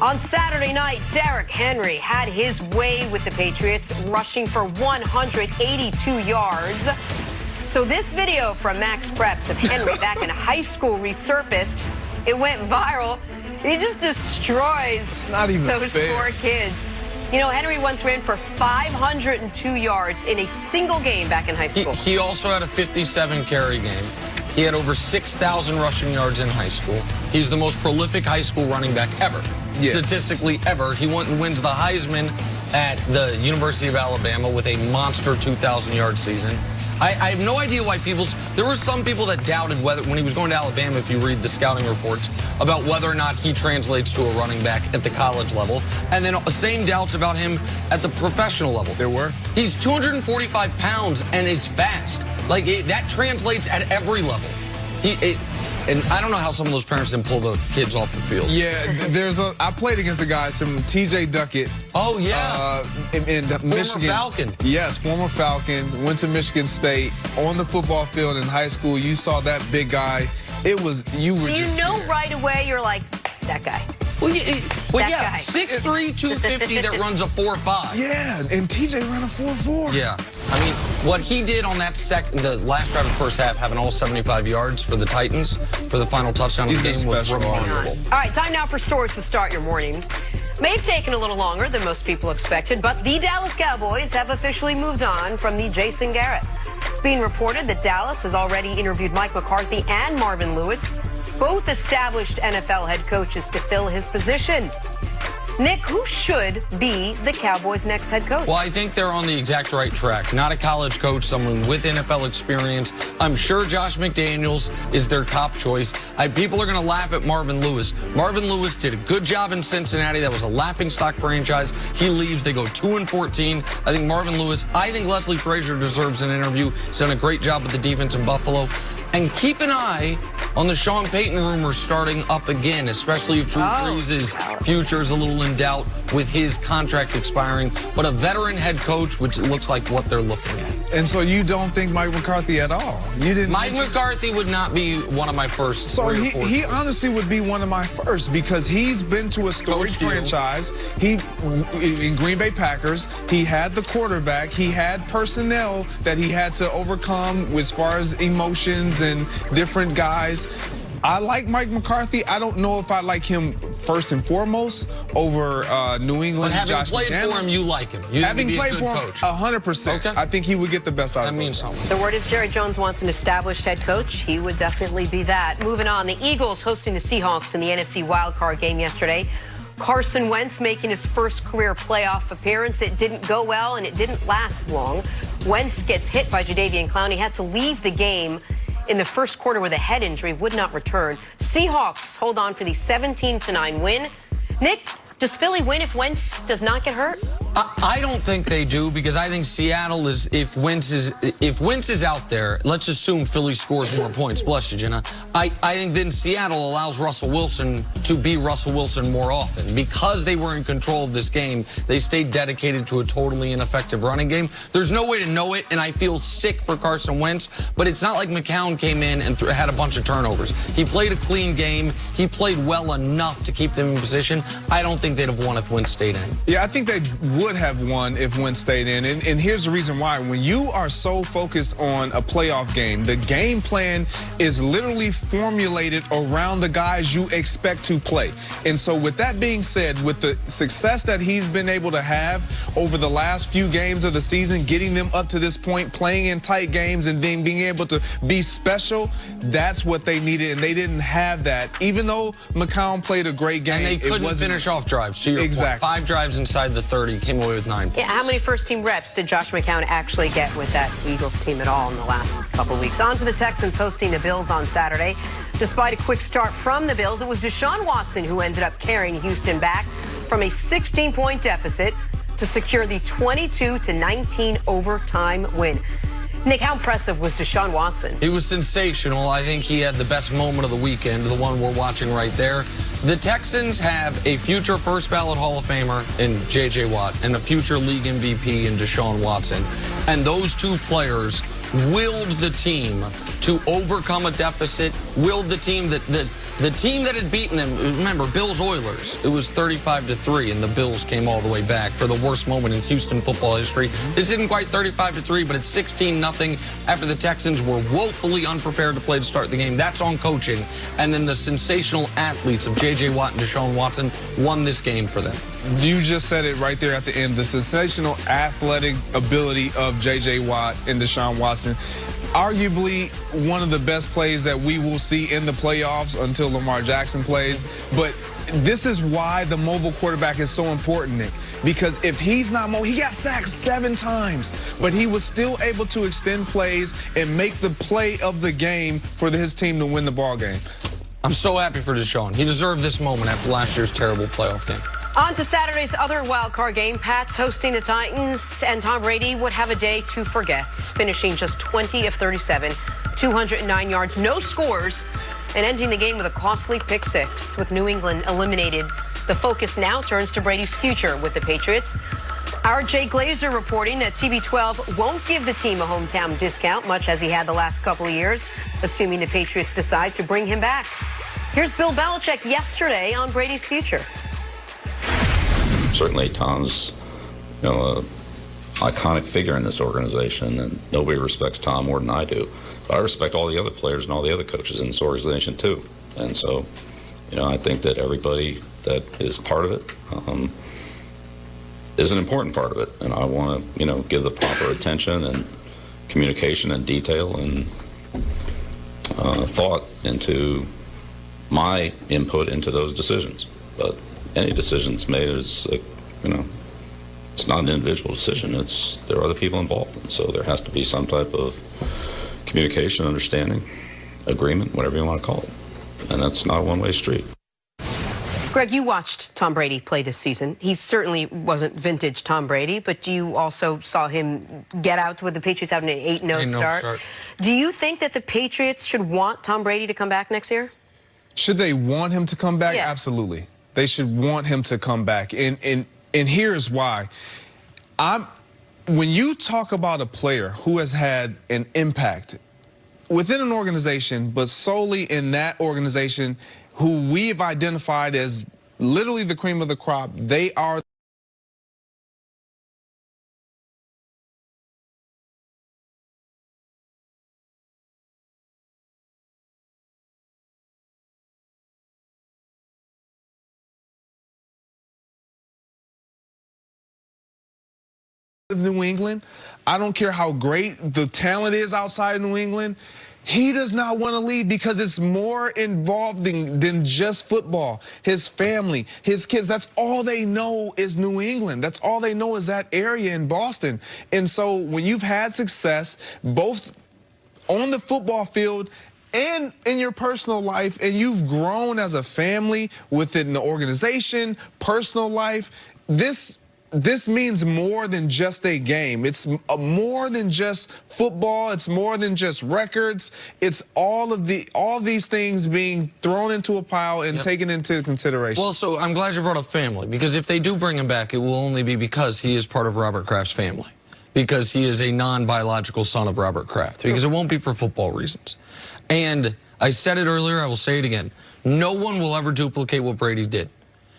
On Saturday night, Derrick Henry had his way with the Patriots, rushing for 182 yards. So this video from Max Preps of Henry back in high school resurfaced. It went viral. He just destroys those poor kids. You know, Henry once ran for 502 yards in a single game back in high school. He also had a 57-carry game. He had over 6,000 rushing yards in high school. He's the most prolific high school running back ever, statistically ever. He wins the Heisman at the University of Alabama with a monster 2,000-yard season. I have no idea why there were some people that doubted whether, when he was going to Alabama, if you read the scouting reports, about whether or not he translates to a running back at the college level. And then the same doubts about him at the professional level. There were. He's 245 pounds and is fast. Like, that translates at every level. And I don't know how some of those parents didn't pull the kids off the field. Yeah, I played against a guy, some T.J. Duckett. Oh, yeah. In Michigan. Former Falcon. Yes, former Falcon. Went to Michigan State. On the football field in high school, you saw that big guy. Do you know right away, you're like, that guy. Well, yeah, 6'3", 250 that runs a 4.5. Yeah, and TJ ran a 4.4. Yeah. I mean, what he did on that the last drive of the first half, having all 75 yards for the Titans for the final touchdown of the game was remarkable. All right, time now for stories to start your morning. May have taken a little longer than most people expected, but the Dallas Cowboys have officially moved on from the Jason Garrett. It's being reported that Dallas has already interviewed Mike McCarthy and Marvin Lewis, both established NFL head coaches, to fill his position. Nick, who should be the Cowboys' next head coach? Well, I think they're on the exact right track. Not a college coach, someone with NFL experience. I'm sure Josh McDaniels is their top choice. People are going to laugh at Marvin Lewis. Marvin Lewis did a good job in Cincinnati. That was a laughingstock franchise. He leaves. They go 2-14. I think Marvin Lewis, I think Leslie Frazier deserves an interview. He's done a great job with the defense in Buffalo. And keep an eye on the Sean Payton rumors starting up again, especially if Drew Brees' future is a little in doubt with his contract expiring. But a veteran head coach, which looks like what they're looking at. And so you don't think Mike McCarthy at all? Mike McCarthy would not be one of my first. So he honestly would be one of my first, because he's been to a storied franchise. In Green Bay Packers, he had the quarterback. He had personnel that he had to overcome as far as emotions and different guys. I like Mike McCarthy. I don't know if I like him first and foremost over New England. But having played for him, you like him. Having played for him, 100%. Okay. I think he would get the best out of him. That means something. The word is Jerry Jones wants an established head coach. He would definitely be that. Moving on, the Eagles hosting the Seahawks in the NFC wildcard game yesterday. Carson Wentz making his first career playoff appearance. It didn't go well, and it didn't last long. Wentz gets hit by Jadeveon Clowney. He had to leave the game in the first quarter with a head injury, would not return. Seahawks hold on for the 17-9 win. Nick, does Philly win if Wentz does not get hurt? I don't think they do, because I think Seattle is, if Wentz is out there, let's assume Philly scores more points. Bless you, Jenna. I think then Seattle allows Russell Wilson to be Russell Wilson more often. Because they were in control of this game, they stayed dedicated to a totally ineffective running game. There's no way to know it, and I feel sick for Carson Wentz, but it's not like McCown came in and had a bunch of turnovers. He played a clean game. He played well enough to keep them in position. I don't think they'd have won if Wentz stayed in. Yeah, I think they would have won if Wentz stayed in. And here's the reason why. When you are so focused on a playoff game, the game plan is literally formulated around the guys you expect to play. And so with that being said, with the success that he's been able to have over the last few games of the season, getting them up to this point, playing in tight games, and then being able to be special, that's what they needed. And they didn't have that. Even though McCown played a great game, and they couldn't finish off drives, to your point. 5 drives inside the 30, came away with 9 points. Yeah, how many first-team reps did Josh McCown actually get with that Eagles team at all in the last couple of weeks? On to the Texans hosting the Bills on Saturday. Despite a quick start from the Bills, it was Deshaun Watson who ended up carrying Houston back from a 16-point deficit to secure the 22-19 overtime win. Nick, how impressive was Deshaun Watson? He was sensational. I think he had the best moment of the weekend, the one we're watching right there. The Texans have a future first ballot Hall of Famer in J.J. Watt and a future league MVP in Deshaun Watson. And those two players willed the team to overcome a deficit, willed the team the team that had beaten them. Remember, Bills Oilers, it was 35-3, and the Bills came all the way back for the worst moment in Houston football history. This isn't quite 35-3, but it's 16-0 after the Texans were woefully unprepared to play to start the game. That's on coaching. And then the sensational athletes of J.J. Watt and Deshaun Watson won this game for them. You just said it right there at the end. The sensational athletic ability of J.J. Watt and Deshaun Watson. Arguably one of the best plays that we will see in the playoffs until Lamar Jackson plays. But this is why the mobile quarterback is so important, Nick. Because if he's not mobile, he got sacked 7 times, but he was still able to extend plays and make the play of the game for his team to win the ball game. I'm so happy for Deshaun. He deserved this moment after last year's terrible playoff game. On to Saturday's other wild card game. Pats hosting the Titans, and Tom Brady would have a day to forget, finishing just 20 of 37, 209 yards, no scores, and ending the game with a costly pick 6. With New England eliminated, the focus now turns to Brady's future with the Patriots. Our Jay Glazer reporting that TB12 won't give the team a hometown discount, much as he had the last couple of years, assuming the Patriots decide to bring him back. Here's Bill Belichick yesterday on Brady's future. Certainly Tom's, an iconic figure in this organization, and nobody respects Tom more than I do. But I respect all the other players and all the other coaches in this organization too. And so, I think that everybody that is part of it is an important part of it. And I want to, give the proper attention and communication and detail and thought into my input into those decisions. But any decisions made is, it's not an individual decision. There are other people involved. And so there has to be some type of communication, understanding, agreement, whatever you want to call it. And that's not a one-way street. Greg, you watched Tom Brady play this season. He certainly wasn't vintage Tom Brady, but you also saw him get out with the Patriots having an 8-0 start. Do you think that the Patriots should want Tom Brady to come back next year? Should they want him to come back? Yeah. Absolutely. They should want him to come back. And here's why. When you talk about a player who has had an impact within an organization, but solely in that organization, who we've identified as literally the cream of the crop, they are of New England. I don't care how great the talent is outside of New England. He does not want to leave because it's more involved than just football. His family, his kids, that's all they know is New England. That's all they know is that area in Boston. And so when you've had success, both on the football field and in your personal life, and you've grown as a family within the organization, personal life, this means more than just a game. It's more than just football. It's more than just records. It's all these things being thrown into a pile and taken into consideration. Well, so I'm glad you brought up family, because if they do bring him back, it will only be because he is part of Robert Kraft's family, because he is a non-biological son of Robert Kraft, because it won't be for football reasons. And I said it earlier, I will say it again. No one will ever duplicate what Brady did.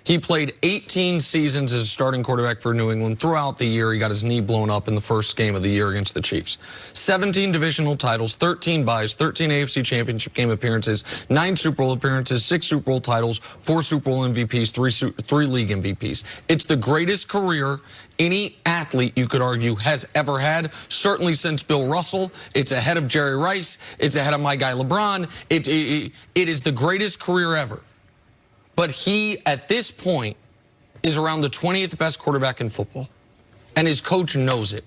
He played 18 seasons as a starting quarterback for New England. Throughout the year, he got his knee blown up in the first game of the year against the Chiefs. 17 divisional titles, 13 byes, 13 AFC Championship game appearances, 9 Super Bowl appearances, 6 Super Bowl titles, 4 Super Bowl MVPs, 3 league MVPs. It's the greatest career any athlete, you could argue, has ever had, certainly since Bill Russell. It's ahead of Jerry Rice. It's ahead of my guy LeBron. It is the greatest career ever. But he, at this point, is around the 20th best quarterback in football. And his coach knows it.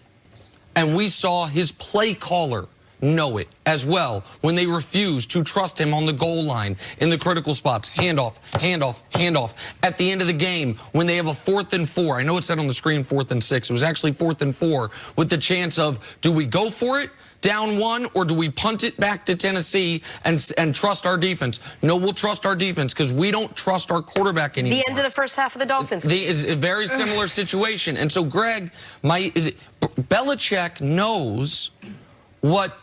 And we saw his play caller know it as well when they refused to trust him on the goal line in the critical spots. Handoff, handoff, handoff. At the end of the game, when they have a 4th and 4, I know it said on the screen 4th and 6. It was actually 4th and 4 with the chance of, do we go for it? Down 1, or do we punt it back to Tennessee and trust our defense? No, we'll trust our defense because we don't trust our quarterback anymore. The end of the first half of the Dolphins. It's a very similar situation. And so, Greg, Belichick knows what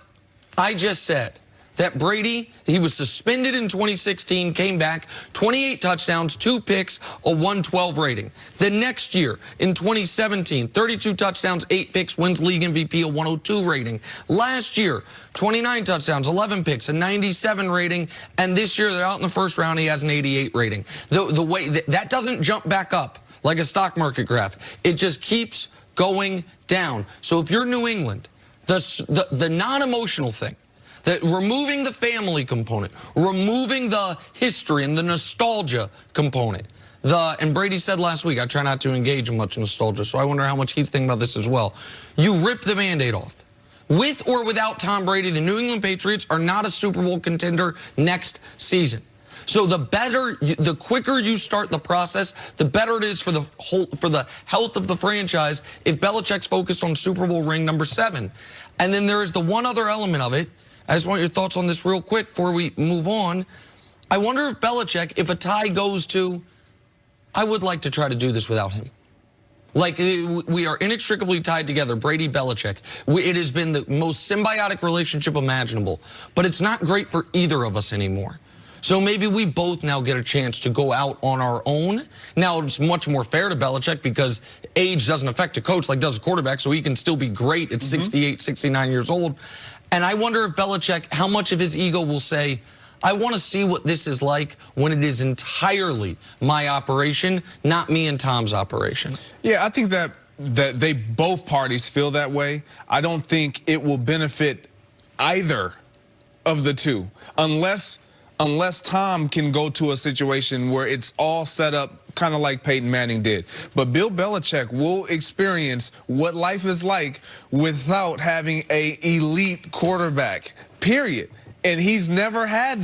I just said. That Brady, he was suspended in 2016, came back, 28 touchdowns, 2 picks, a 112 rating. The next year, in 2017, 32 touchdowns, 8 picks, wins league MVP, a 102 rating. Last year, 29 touchdowns, 11 picks, a 97 rating. And this year, they're out in the first round, he has an 88 rating. The way that doesn't jump back up like a stock market graph. It just keeps going down. So if you're New England, the non-emotional thing, that removing the family component, removing the history and the nostalgia component. And Brady said last week, I try not to engage in much nostalgia, so I wonder how much he's thinking about this as well. You rip the Band-Aid off. With or without Tom Brady, the New England Patriots are not a Super Bowl contender next season. So the quicker you start the process, the better it is for the health of the franchise if Belichick's focused on Super Bowl ring number 7. And then there is the one other element of it. I just want your thoughts on this real quick before we move on. I wonder if Belichick, if a tie goes to, I would like to try to do this without him. Like, we are inextricably tied together, Brady, Belichick. It has been the most symbiotic relationship imaginable, but it's not great for either of us anymore. So maybe we both now get a chance to go out on our own. Now, it's much more fair to Belichick because age doesn't affect a coach like does a quarterback, so he can still be great at 68, 69 years old. And I wonder if Belichick, how much of his ego will say, I want to see what this is like when it is entirely my operation, not me and Tom's operation. Yeah, I think that they both parties feel that way. I don't think it will benefit either of the two unless Tom can go to a situation where it's all set up kind of like Peyton Manning did. But Bill Belichick will experience what life is like without having an elite quarterback, period. And he's never had that.